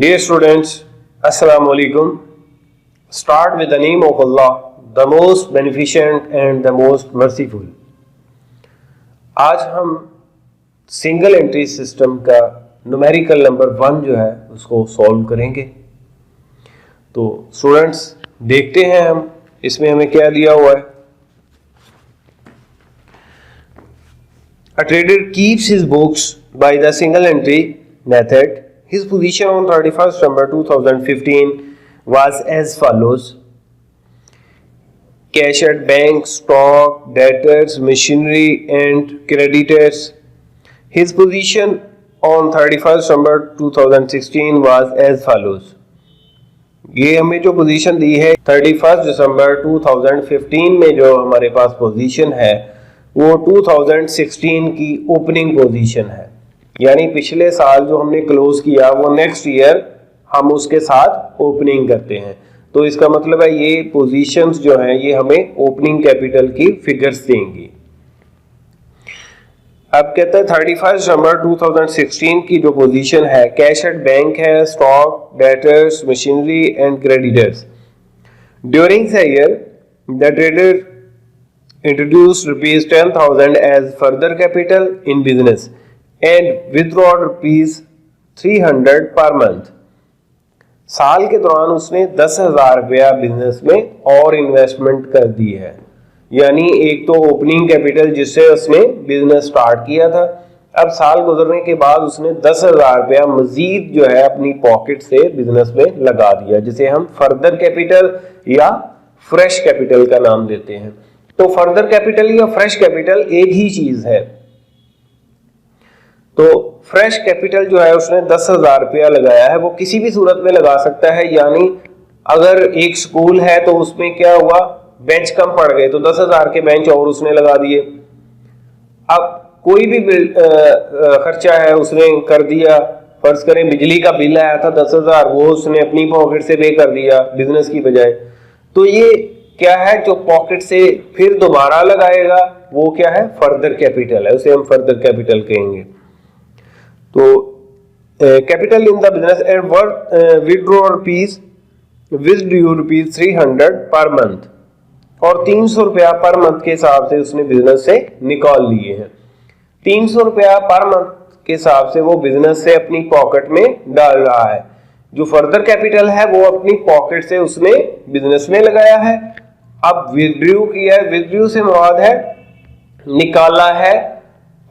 Dear students, Assalamu alaikum. Start with the name of Allah, the most beneficent and the most merciful. आज हम single entry system का numerical number 1 जो है उसको solve करेंगे। तो स्टूडेंट्स देखते हैं हम इसमें हमें क्या दिया हुआ है। A trader keeps his books by the single entry method. His position on 31st December 2015 was as follows: cash at bank, stock, debtors, machinery and creditors. His position on 31st December 2016 was as follows. ये हमें जो position दी है 31 दिसंबर 2015 में जो हमारे पास position है वो 2016 की ओपनिंग पोजीशन है, यानी पिछले साल जो हमने क्लोज किया वो नेक्स्ट ईयर हम उसके साथ ओपनिंग करते हैं। तो इसका मतलब है ये पोजीशंस जो हैं ये हमें ओपनिंग कैपिटल की फिगर्स देंगी। अब कहते हैं 31 दिसंबर 2016 की जो पोजीशन है, कैश एट बैंक है, stock, debtors, machinery and creditors. During the year the trader introduced rupees 10,000 as further capital in business and withdrawed rupees 300 per month. साल के दौरान उसने 10,000 रुपया बिजनेस में और इन्वेस्टमेंट कर दी है, यानी एक तो ओपनिंग कैपिटल जिससे उसने बिजनेस स्टार्ट किया था, अब साल गुजरने के बाद उसने 10,000 रुपया मजीद जो है अपनी पॉकेट से बिजनेस में लगा दिया, जिसे हम फर्दर कैपिटल या फ्रेश कैपिटल का नाम देते हैं। तो फर्दर कैपिटल या फ्रेश कैपिटल एक ही चीज है। तो फ्रेश कैपिटल जो है उसने 10,000 रुपया लगाया है, वो किसी भी सूरत में लगा सकता है, यानी अगर एक स्कूल है तो उसमें क्या हुआ, बेंच कम पड़ गए तो 10,000 के बेंच और उसने लगा दिए। अब कोई भी खर्चा है उसने कर दिया, फर्ज करें बिजली का बिल आया था 10,000, वो उसने अपनी पॉकेट से पे कर दिया बिजनेस की बजाय। तो ये क्या है जो पॉकेट से फिर दोबारा लगाएगा वो क्या है, फर्दर कैपिटल है, उसे हम फर्दर कैपिटल कहेंगे। तो capital in the business and worth withdraw rupees 300 per month, और 300 रुपया पर मंथ के हिसाब से उसने बिजनेस से निकाल लिए हैं। 300 रुपया पर मंथ के हिसाब से वो बिजनेस से अपनी पॉकेट में डाल रहा है। जो फर्दर कैपिटल है वो अपनी पॉकेट से उसने बिजनेस में लगाया है। अब विथड्रू किया है, विथड्रू से मुराद है निकाला है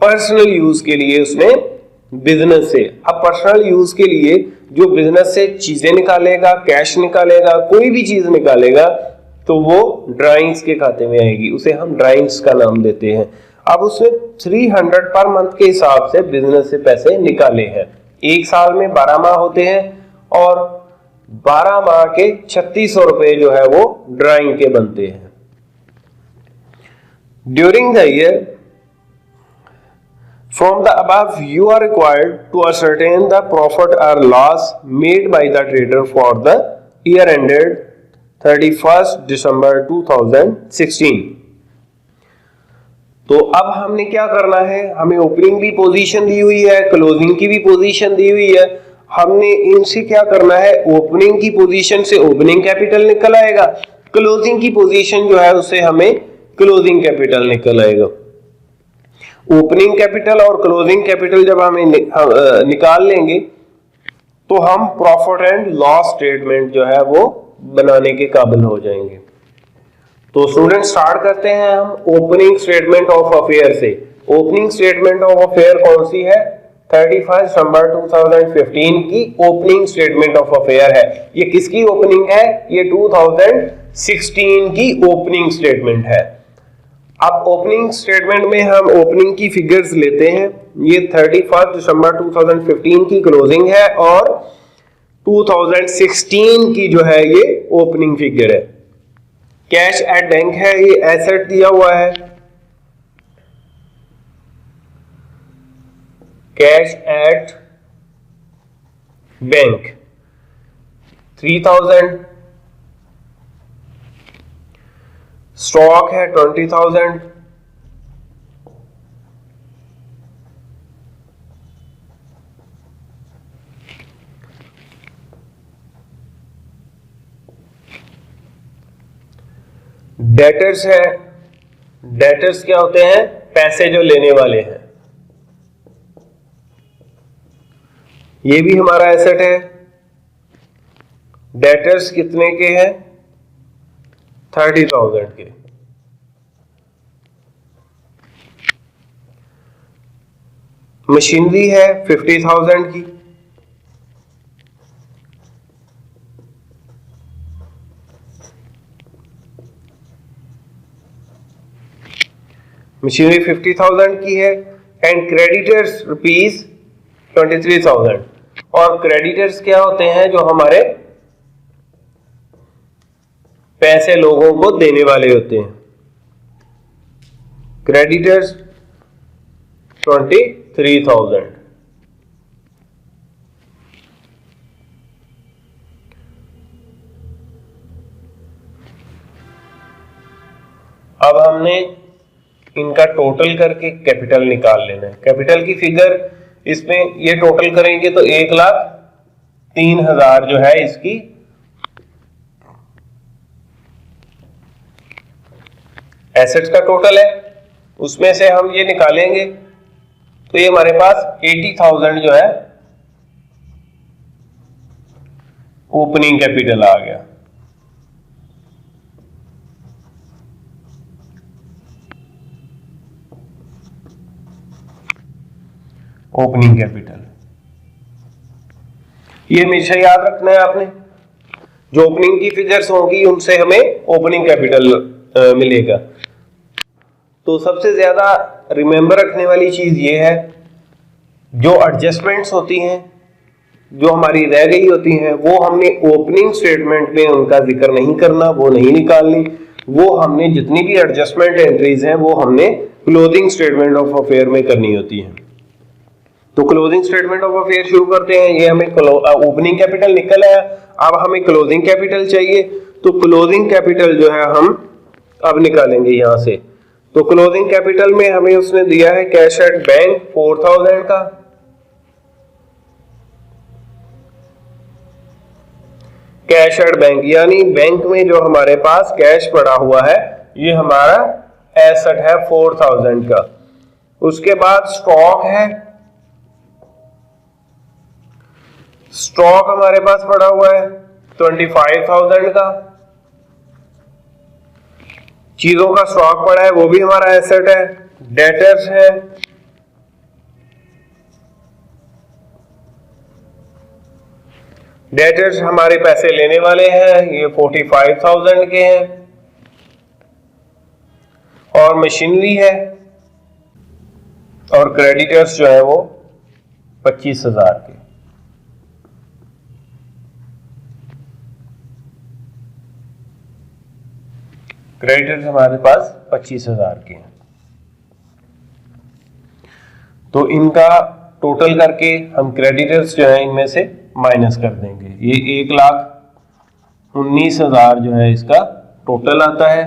पर्सनल यूज के लिए उसने बिजनेस से। अब पर्सनल यूज के लिए जो बिजनेस से चीजें निकालेगा, कैश निकालेगा, कोई भी चीज निकालेगा तो वो ड्राइंग्स के खाते में आएगी, उसे हम ड्राइंग्स का नाम देते हैं। अब उसने 300 पर मंथ के हिसाब से बिजनेस से पैसे निकाले हैं। एक साल में 12 माह होते हैं और 12 माह के 3600 रुपए जो है वो ड्राइंग के बनते हैं। During the year from the above you are required to ascertain the profit और loss made by the trader for the year ended 31 December 2016। तो अब हमने क्या करना है, हमें ओपनिंग भी पोजीशन दी हुई है, क्लोजिंग की भी पोजीशन दी हुई है। हमने इनसे क्या करना है, ओपनिंग की पोजीशन से ओपनिंग कैपिटल निकल आएगा, क्लोजिंग की पोजीशन जो है उससे हमें क्लोजिंग कैपिटल निकल आएगा। ओपनिंग कैपिटल और क्लोजिंग कैपिटल जब हमें निकाल लेंगे तो हम प्रॉफिट एंड लॉस स्टेटमेंट जो है वो बनाने के काबिल हो जाएंगे। तो स्टूडेंट स्टार्ट करते हैं हम ओपनिंग स्टेटमेंट ऑफ अफेयर से। ओपनिंग स्टेटमेंट ऑफ अफेयर कौन सी है, 31 दिसंबर 2015 की ओपनिंग स्टेटमेंट ऑफ अफेयर है। ये किसकी ओपनिंग है, ये 2016 की ओपनिंग स्टेटमेंट है। अब ओपनिंग स्टेटमेंट में हम ओपनिंग की फिगर्स लेते हैं। ये 31 दिसंबर 2015 की क्लोजिंग है और 2016 की जो है ये ओपनिंग फिगर है। कैश एट बैंक है, ये एसेट दिया हुआ है, कैश एट बैंक 3,000, स्टॉक है 20,000, डेटर्स है, डेटर्स क्या होते हैं? पैसे जो लेने वाले हैं। ये भी हमारा एसेट है। डेटर्स कितने के हैं? 30,000 के। मशीनरी है 50,000 की। मशीनरी 50,000 की है एंड क्रेडिटर्स ₹23,000। और क्रेडिटर्स क्या होते हैं? जो हमारे पैसे लोगों को देने वाले होते हैं। क्रेडिटर्स 23,000। अब हमने इनका टोटल करके कैपिटल निकाल लेना है। कैपिटल की फिगर इसमें ये टोटल करेंगे तो 1,03,000 जो है इसकी एसेट्स का टोटल है। उसमें से हम ये निकालेंगे तो ये हमारे पास 80,000 जो है ओपनिंग कैपिटल आ गया। ओपनिंग कैपिटल ये हमेशा याद रखना है आपने। जो ओपनिंग की फिगर्स होंगी उनसे हमें ओपनिंग कैपिटल मिलेगा। तो सबसे ज्यादा रिमेंबर रखने वाली चीज ये है, जो एडजस्टमेंट्स होती हैं, जो हमारी रह गई होती हैं, वो हमने ओपनिंग स्टेटमेंट में उनका जिक्र नहीं करना, वो नहीं निकालनी। वो हमने जितनी भी एडजस्टमेंट एंट्रीज हैं वो हमने क्लोजिंग स्टेटमेंट ऑफ अफेयर में करनी होती है। तो क्लोजिंग स्टेटमेंट ऑफ अफेयर शुरू करते हैं। ये हमें ओपनिंग कैपिटल निकल आया, अब हमें क्लोजिंग कैपिटल चाहिए। तो क्लोजिंग कैपिटल जो है हम अब निकालेंगे यहां से। तो क्लोजिंग कैपिटल में हमें उसने दिया है कैश एट बैंक 4,000 का, कैश एट बैंक यानी बैंक में जो हमारे पास कैश पड़ा हुआ है ये हमारा एसेट है 4,000 का। उसके बाद स्टॉक है, स्टॉक हमारे पास पड़ा हुआ है 25,000 का। चीजों का स्टॉक पड़ा है वो भी हमारा एसेट है। डेटर्स है, डेटर्स हमारे पैसे लेने वाले हैं, ये 45,000 के हैं। और मशीनरी है और क्रेडिटर्स जो है वो 25,000 के। क्रेडिटर्स हमारे पास 25,000 के हैं। तो इनका टोटल करके हम क्रेडिटर्स जो है इनमें से माइनस कर देंगे। ये 1,19,000 जो है इसका टोटल आता है।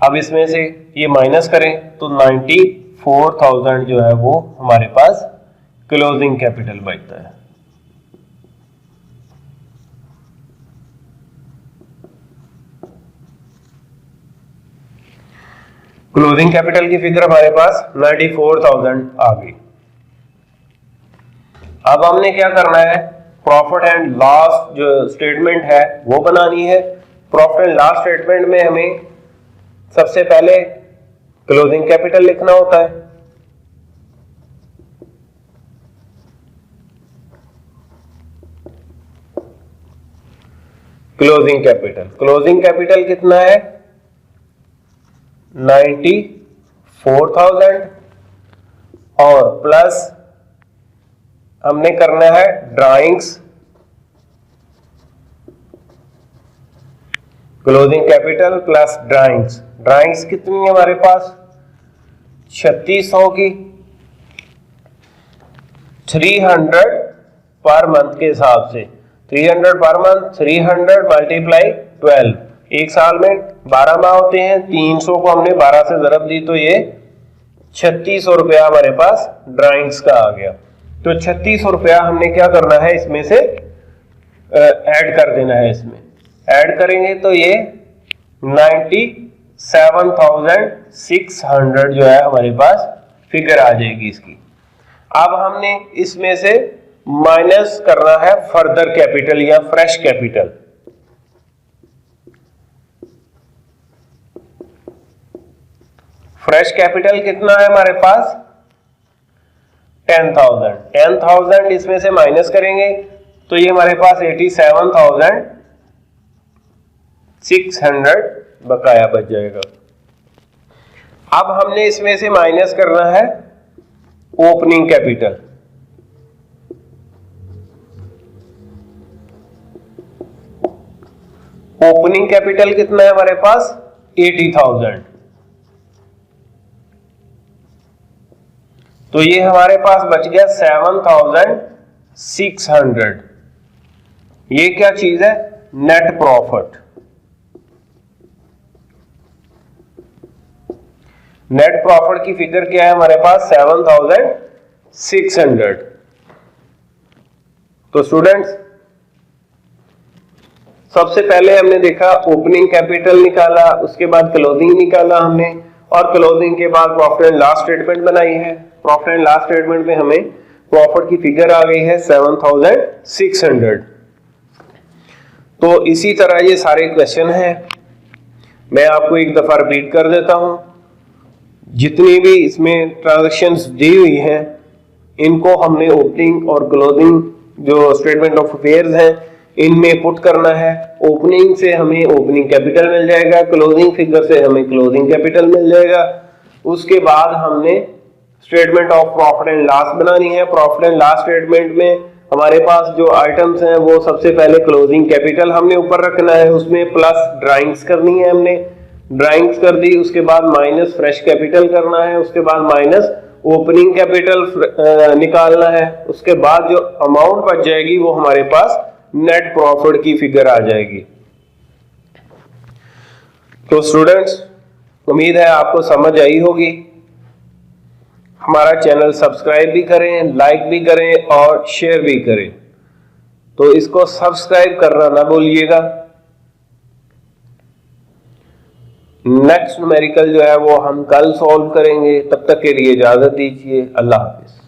अब इसमें से ये माइनस करें तो 94,000 जो है वो हमारे पास क्लोजिंग कैपिटल बचता है। क्लोजिंग कैपिटल की फिगर हमारे पास 94,000 आ गई। अब हमने क्या करना है, प्रॉफिट एंड लॉस जो स्टेटमेंट है वो बनानी है। प्रॉफिट एंड लॉस स्टेटमेंट में हमें सबसे पहले क्लोजिंग कैपिटल लिखना होता है। क्लोजिंग कैपिटल कितना है? 94,000 और प्लस हमने करना है drawings. Closing capital plus drawings कितनी है हमारे पास? 3600 की। 300 पर मंथ के हिसाब से 300 पर मंथ, 300 मल्टीप्लाई 12, एक साल में 12 माह होते हैं। 300 को हमने 12 से ज़रब दी तो ये 3600 रुपया हमारे पास ड्राइंग्स का आ गया। तो 3600 रुपया हमने क्या करना है, इसमें से ऐड कर देना है। इसमें ऐड करेंगे तो ये 97,600 जो है हमारे पास फिगर आ जाएगी इसकी। अब हमने इसमें से माइनस करना है फर्दर कैपिटल या फ्रेश कैपिटल। फ्रेश कैपिटल कितना है हमारे पास 10,000 इसमें से माइनस करेंगे तो ये हमारे पास 87,600 बकाया बच जाएगा। अब हमने इसमें से माइनस करना है ओपनिंग कैपिटल। ओपनिंग कैपिटल कितना है हमारे पास 80,000। तो ये हमारे पास बच गया 7,600। ये क्या चीज है नेट प्रॉफिट। नेट प्रॉफिट की फिगर क्या है हमारे पास 7,600। तो स्टूडेंट्स सबसे पहले हमने देखा ओपनिंग कैपिटल निकाला, उसके बाद क्लोजिंग निकाला हमने, और क्लोजिंग के बाद प्रॉफिट एंड लॉस स्टेटमेंट बनाई है। प्रॉफिट एंड लॉस स्टेटमेंट में हमें प्रॉफिट की फिगर आ गई है 7,600। तो इसी तरह ये सारे क्वेश्चन हैं, मैं आपको एक दफा रिपीट कर देता हूं। जितनी भी इसमें ट्रांजैक्शंस दी हुई हैं इनको हमने ओपनिंग और क्लोजिंग जो स्टेटमेंट ऑफ अफेयर्स हैं इनमें पुट करना है। ओपनिंग से हमें ओपनिंग कैपिटल मिल जाएगा, क्लोजिंग फिगर से हमें क्लोजिंग कैपिटल मिल जाएगा। उसके बाद हमने statement of profit and loss बनानी है। प्रॉफिट एंड लॉस स्टेटमेंट में हमारे पास जो आइटम्स हैं वो सबसे पहले क्लोजिंग कैपिटल हमने ऊपर रखना है, उसमें प्लस ड्राइंग्स करनी है, हमने ड्राइंग्स कर दी। उसके बाद माइनस फ्रेश कैपिटल करना है, उसके बाद माइनस ओपनिंग कैपिटल निकालना है। उसके बाद जो अमाउंट बच जाएगी वो हमारे पास नेट प्रॉफिट की फिगर आ जाएगी। तो स्टूडेंट्स उम्मीद है आपको समझ आई होगी। हमारा चैनल सब्सक्राइब भी करें, लाइक भी करें और शेयर भी करें। तो इसको सब्सक्राइब करना ना भूलिएगा। नेक्स्ट न्यूमेरिकल जो है वो हम कल सॉल्व करेंगे। तब तक के लिए इजाजत दीजिए। अल्लाह हाफिज।